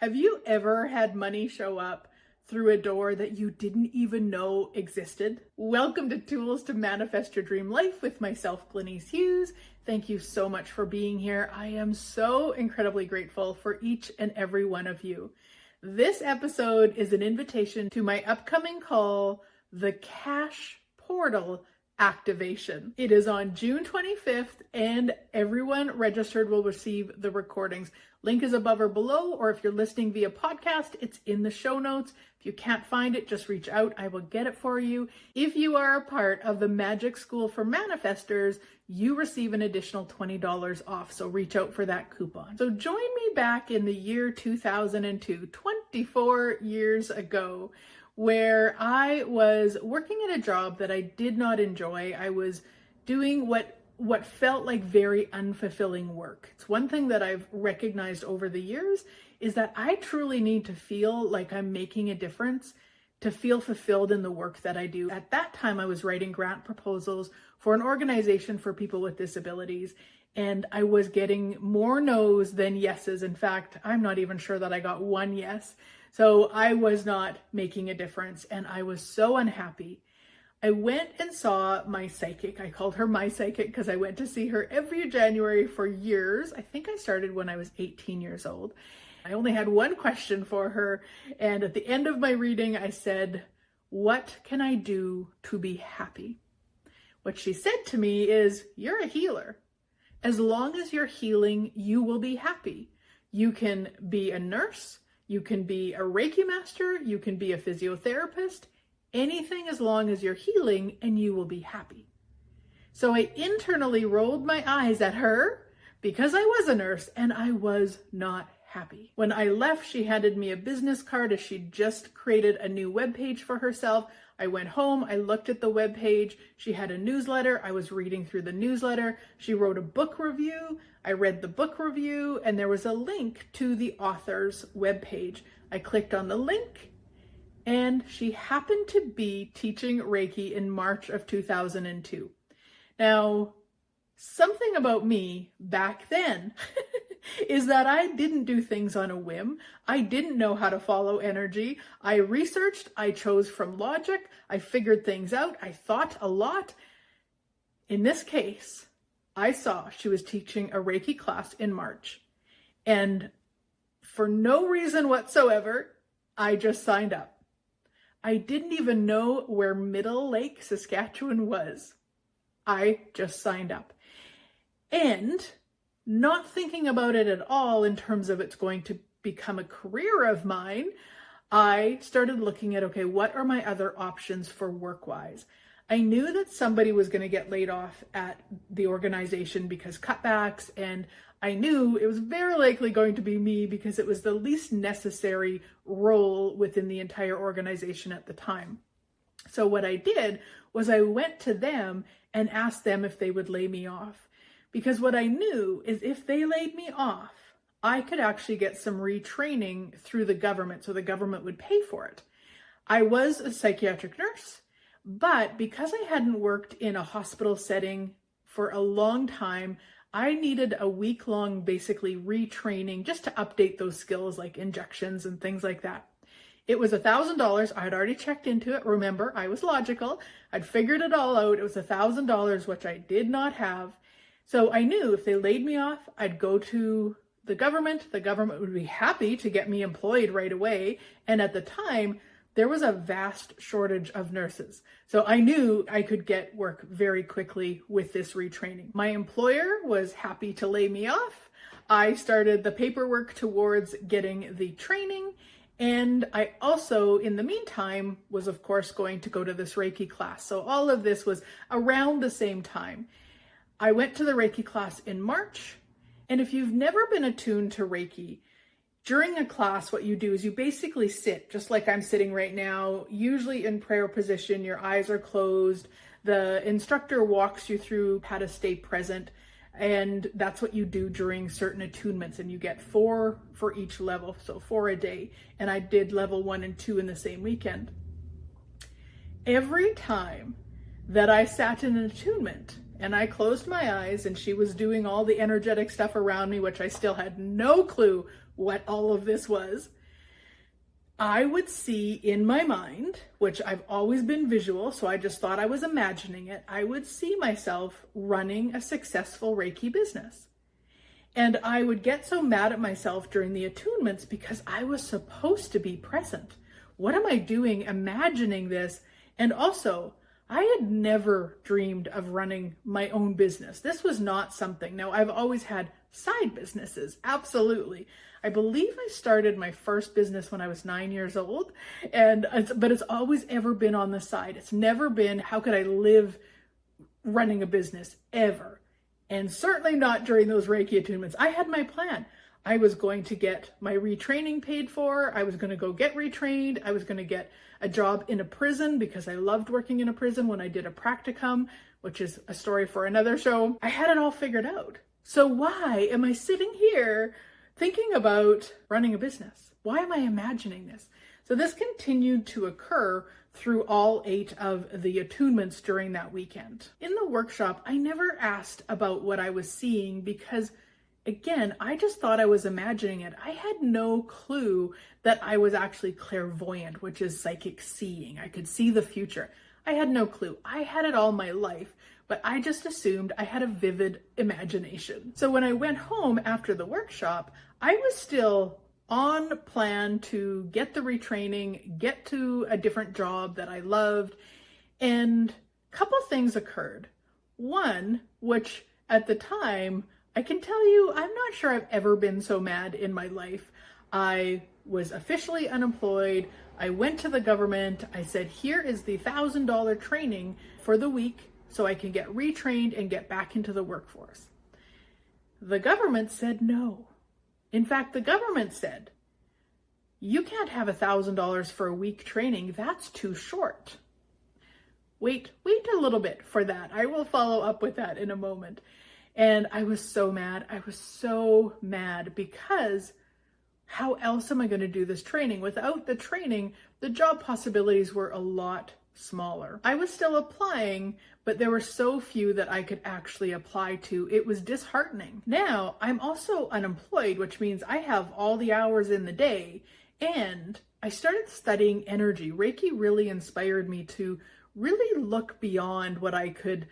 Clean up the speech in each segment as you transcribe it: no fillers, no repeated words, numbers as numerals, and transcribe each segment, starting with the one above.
Have you ever had money show up through a door that you didn't even know existed? Welcome to Tools to Manifest Your Dream Life with myself, Glenise Hughes. Thank you so much for being here. I am so incredibly grateful for each and every one of you. This episode is an invitation to my upcoming call, the Cash Portal Activation. It is on June 25th and everyone registered will receive the recordings. Link is above or below, or if you're listening via podcast, it's in the show notes. If you can't find it, just reach out. I will get it for you. If you are a part of the Magic School for Manifestors, you receive an additional $20 off. So reach out for that coupon. So join me back in the year 2002, 24 years ago, where I was working at a job that I did not enjoy. I was doing what felt like very unfulfilling work. It's one thing that I've recognized over the years is that I truly need to feel like I'm making a difference to feel fulfilled in the work that I do. At that time, I was writing grant proposals for an organization for people with disabilities, and I was getting more no's than yeses. In fact, I'm not even sure that I got one yes. So I was not making a difference, and I was so unhappy. I went and saw my psychic. I called her my psychic because I went to see her every January for years. I think I started when I was 18 years old. I only had one question for her. And at the end of my reading, I said, "What can I do to be happy?" What she said to me is, "You're a healer. As long as you're healing, you will be happy. You can be a nurse. You can be a Reiki master. You can be a physiotherapist. Anything as long as you're healing and you will be happy." So I internally rolled my eyes at her because I was a nurse and I was not happy. When I left, she handed me a business card as she'd just created a new webpage for herself. I went home, I looked at the webpage. She had a newsletter. I was reading through the newsletter. She wrote a book review. I read the book review and there was a link to the author's webpage. I clicked on the link, and she happened to be teaching Reiki in March of 2002. Now, something about me back then is that I didn't do things on a whim. I didn't know how to follow energy. I researched, I chose from logic, I figured things out, I thought a lot. In this case, I saw she was teaching a Reiki class in March, and for no reason whatsoever, I just signed up. I didn't even know where Middle Lake, Saskatchewan was. I just signed up. And not thinking about it at all in terms of it's going to become a career of mine, I started looking at, okay, what are my other options for work-wise? I knew that somebody was going to get laid off at the organization because cutbacks, and I knew it was very likely going to be me because it was the least necessary role within the entire organization at the time. So what I did was I went to them and asked them if they would lay me off. Because what I knew is if they laid me off, I could actually get some retraining through the government, so the government would pay for it. I was a psychiatric nurse, but because I hadn't worked in a hospital setting for a long time, I needed a week-long basically retraining just to update those skills like injections and things like that. It was $1,000. I had already checked into it. Remember, I was logical. I'd figured it all out. It was $1,000, which I did not have. So I knew if they laid me off, I'd go to the government. The government would be happy to get me employed right away. And at the time, there was a vast shortage of nurses. So I knew I could get work very quickly with this retraining. My employer was happy to lay me off. I started the paperwork towards getting the training. And I also, in the meantime, was of course going to go to this Reiki class. So all of this was around the same time. I went to the Reiki class in March. And if you've never been attuned to Reiki, during a class, what you do is you basically sit, just like I'm sitting right now, usually in prayer position, your eyes are closed. The instructor walks you through how to stay present. And that's what you do during certain attunements. And you get 4 for each level, so 4 a day. And I did level 1 and 2 in the same weekend. Every time that I sat in an attunement, and I closed my eyes and she was doing all the energetic stuff around me, which I still had no clue what all of this was. I would see in my mind, which I've always been visual, so I just thought I was imagining it, I would see myself running a successful Reiki business. And I would get so mad at myself during the attunements because I was supposed to be present. What am I doing imagining this? And also, I had never dreamed of running my own business. This was not something. Now, I've always had side businesses, absolutely. I believe I started my first business when I was 9 years old, but it's always ever been on the side. It's never been, how could I live running a business ever? And certainly not during those Reiki attunements. I had my plan. I was going to get my retraining paid for. I was going to go get retrained. I was going to get a job in a prison because I loved working in a prison when I did a practicum, which is a story for another show. I had it all figured out. So why am I sitting here thinking about running a business? Why am I imagining this? So this continued to occur through all 8 of the attunements during that weekend. In the workshop, I never asked about what I was seeing because, again, I just thought I was imagining it. I had no clue that I was actually clairvoyant, which is psychic seeing. I could see the future. I had no clue. I had it all my life, but I just assumed I had a vivid imagination. So when I went home after the workshop, I was still on plan to get the retraining, get to a different job that I loved, and a couple things occurred. One, which at the time, I can tell you, I'm not sure I've ever been so mad in my life. I was officially unemployed. I went to the government. I said, here is the $1,000 training for the week so I can get retrained and get back into the workforce. The government said no. In fact, the government said, you can't have $1,000 for a week training. That's too short. Wait a little bit for that. I will follow up with that in a moment. And I was so mad. I was so mad because how else am I going to do this training? Without the training, the job possibilities were a lot smaller. I was still applying, but there were so few that I could actually apply to. It was disheartening. Now, I'm also unemployed, which means I have all the hours in the day, and I started studying energy. Reiki really inspired me to really look beyond what I could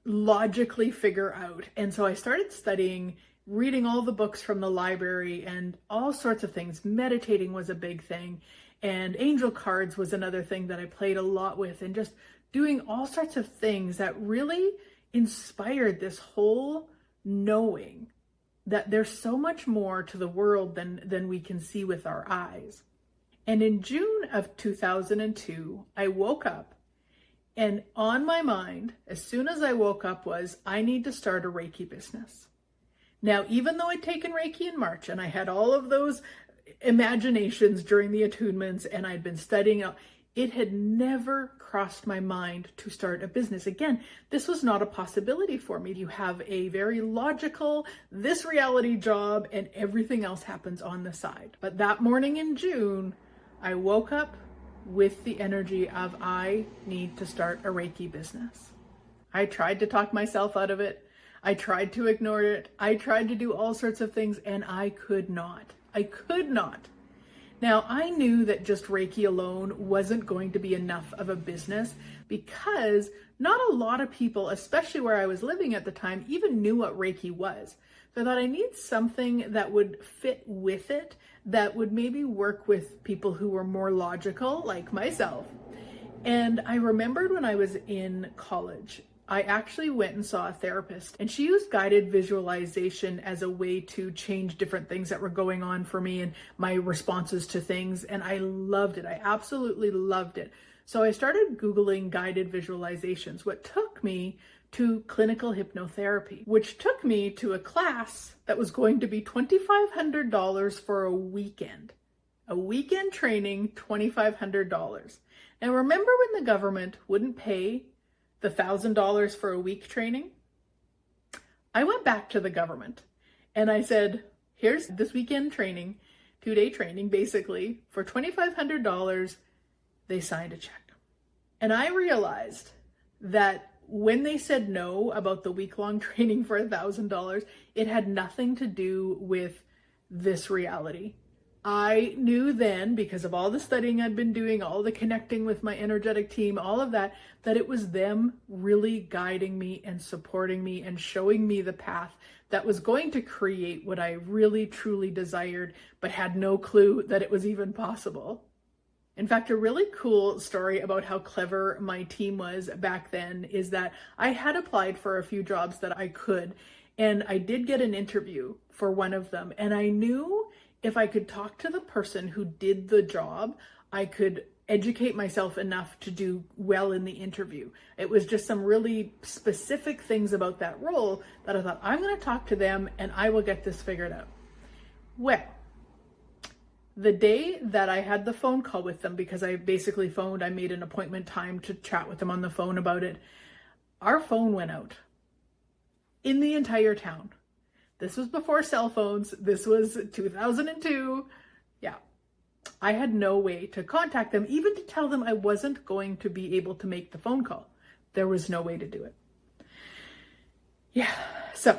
logically figure out. And so I started studying, reading all the books from the library and all sorts of things. Meditating was a big thing. And angel cards was another thing that I played a lot with, and just doing all sorts of things that really inspired this whole knowing that there's so much more to the world than we can see with our eyes. And in June of 2002, I woke up, and on my mind, as soon as I woke up, was I need to start a Reiki business. Now, even though I'd taken Reiki in March and I had all of those imaginations during the attunements and I'd been studying, it had never crossed my mind to start a business. Again, this was not a possibility for me. You have a very logical, this reality job, and everything else happens on the side. But that morning in June, I woke up with the energy of I need to start a Reiki business. I tried to talk myself out of it. I tried to ignore it. I tried to do all sorts of things, and I could not. I could not. Now, I knew that just Reiki alone wasn't going to be enough of a business because not a lot of people, especially where I was living at the time, even knew what Reiki was. So I thought I need something that would fit with it, that would maybe work with people who were more logical, like myself. And I remembered when I was in college, I actually went and saw a therapist, and she used guided visualization as a way to change different things that were going on for me and my responses to things. And I loved it. I absolutely loved it. So I started Googling guided visualizations, what took me to clinical hypnotherapy, which took me to a class that was going to be $2,500 for a weekend. A weekend training, $2,500. Now, remember when the government wouldn't pay the $1,000 for a week training? I went back to the government and I said, here's this weekend training, 2-day training, basically, for $2,500. They signed a check. And I realized that when they said no about the week-long training for $1,000, it had nothing to do with this reality. I knew then, because of all the studying I'd been doing, all the connecting with my energetic team, all of that, that it was them really guiding me and supporting me and showing me the path that was going to create what I really truly desired, but had no clue that it was even possible. In fact, a really cool story about how clever my team was back then is that I had applied for a few jobs that I could, and I did get an interview for one of them, and I knew if I could talk to the person who did the job, I could educate myself enough to do well in the interview. It was just some really specific things about that role that I thought, I'm going to talk to them and I will get this figured out. Well, the day that I had the phone call with them, because I basically phoned, I made an appointment time to chat with them on the phone about it, our phone went out in the entire town. This was before cell phones. This was 2002. Yeah. I had no way to contact them, even to tell them I wasn't going to be able to make the phone call. There was no way to do it. Yeah. So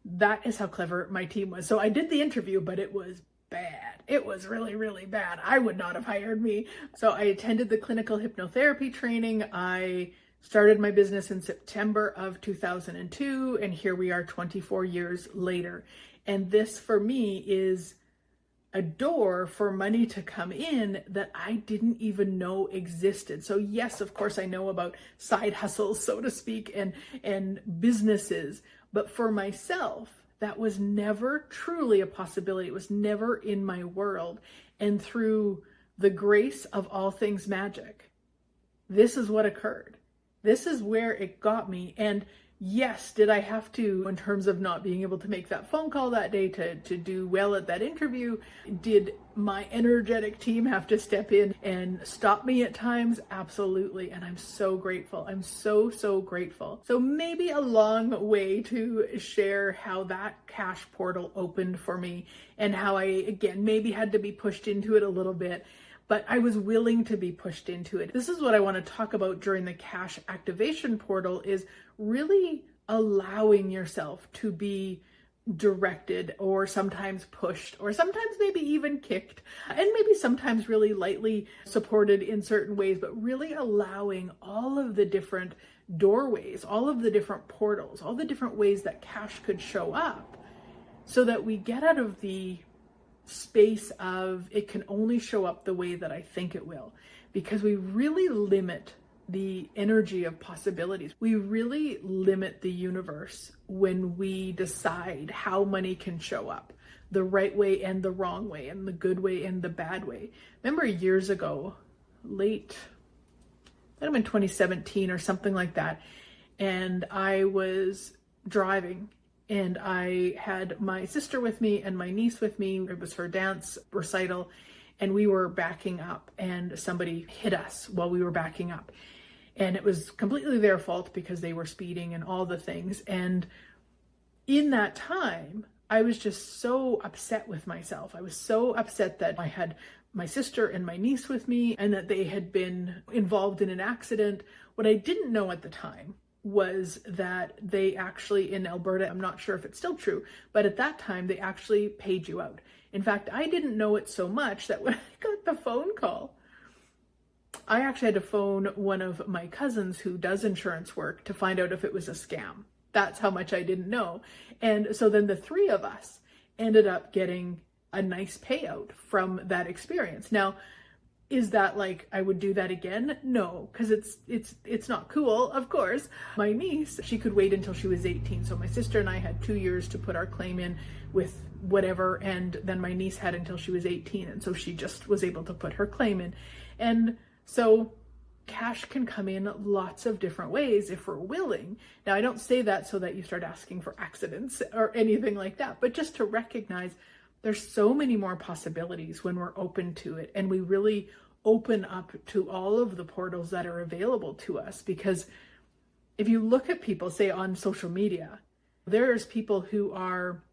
that is how clever my team was. So I did the interview, but it was bad. It was really, really bad. I would not have hired me. So I attended the clinical hypnotherapy training. I started my business in September of 2002, and here we are 24 years later. And this for me is a door for money to come in that I didn't even know existed. So yes, of course, I know about side hustles, so to speak, and businesses, but for myself, that was never truly a possibility. It was never in my world. And through the grace of all things magic, this is what occurred. This is where it got me. And yes, did I have to, in terms of not being able to make that phone call that day to do well at that interview, did my energetic team have to step in and stop me at times? Absolutely. And I'm so grateful. I'm so, so grateful. So maybe a long way to share how that cash portal opened for me and how I, again, maybe had to be pushed into it a little bit, but I was willing to be pushed into it. This is what I want to talk about during the cash activation portal, is really allowing yourself to be directed, or sometimes pushed, or sometimes maybe even kicked, and maybe sometimes really lightly supported in certain ways, but really allowing all of the different doorways, all of the different portals, all the different ways that cash could show up, so that we get out of the space of it can only show up the way that I think it will, because we really limit the energy of possibilities. We really limit the universe when we decide how money can show up, the right way and the wrong way, and the good way and the bad way. Remember years ago, late, I don't know, in 2017 or something like that, and I was driving and I had my sister with me and my niece with me. It was her dance recital, and we were backing up and somebody hit us while we were backing up. And it was completely their fault because they were speeding and all the things. And in that time, I was just so upset with myself. I was so upset that I had my sister and my niece with me and that they had been involved in an accident. What I didn't know at the time was that they actually, in Alberta, I'm not sure if it's still true, but at that time they actually paid you out. In fact, I didn't know it so much that when I got the phone call, I actually had to phone one of my cousins who does insurance work to find out if it was a scam. That's how much I didn't know. And so then the three of us ended up getting a nice payout from that experience. Now, is that like I would do that again? No, because it's not cool, of course. My niece, she could wait until she was 18. So my sister and I had 2 years to put our claim in with whatever, and then my niece had until she was 18, and so she just was able to put her claim in. And so cash can come in lots of different ways if we're willing. Now, I don't say that so that you start asking for accidents or anything like that, but just to recognize there's so many more possibilities when we're open to it, and we really open up to all of the portals that are available to us. Because if you look at people, say on social media, there's people who are,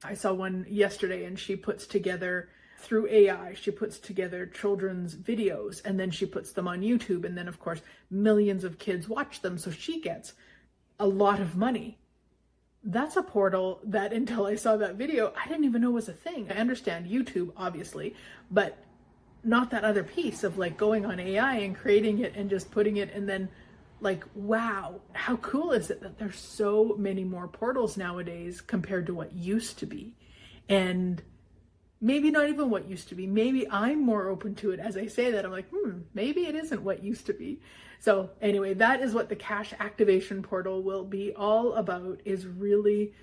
I saw one yesterday and she puts together through AI, she puts together children's videos and then she puts them on YouTube. And then of course, millions of kids watch them. So she gets a lot of money. that's a portal that until I saw that video, I didn't even know was a thing. I understand YouTube, obviously, but not that other piece of like going on AI and creating it and just putting it, and then like, wow, how cool is it that there's so many more portals nowadays compared to what used to be? And maybe not even what used to be. Maybe I'm more open to it as I say that. I'm like, maybe it isn't what used to be. So anyway, that is what the cash activation portal will be all about, is really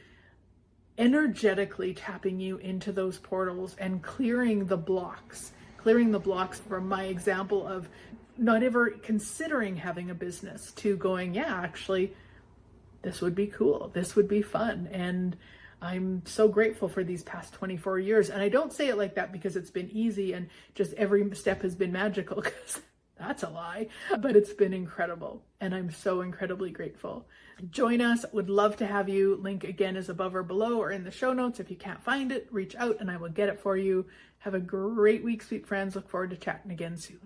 energetically tapping you into those portals and clearing the blocks from my example of not ever considering having a business to going, yeah, actually, this would be cool. This would be fun. And I'm so grateful for these past 24 years. And I don't say it like that because it's been easy and just every step has been magical, because that's a lie, but it's been incredible. And I'm so incredibly grateful. Join us. Would love to have you. Link again is above or below or in the show notes. If you can't find it, reach out and I will get it for you. Have a great week, sweet friends. Look forward to chatting again soon.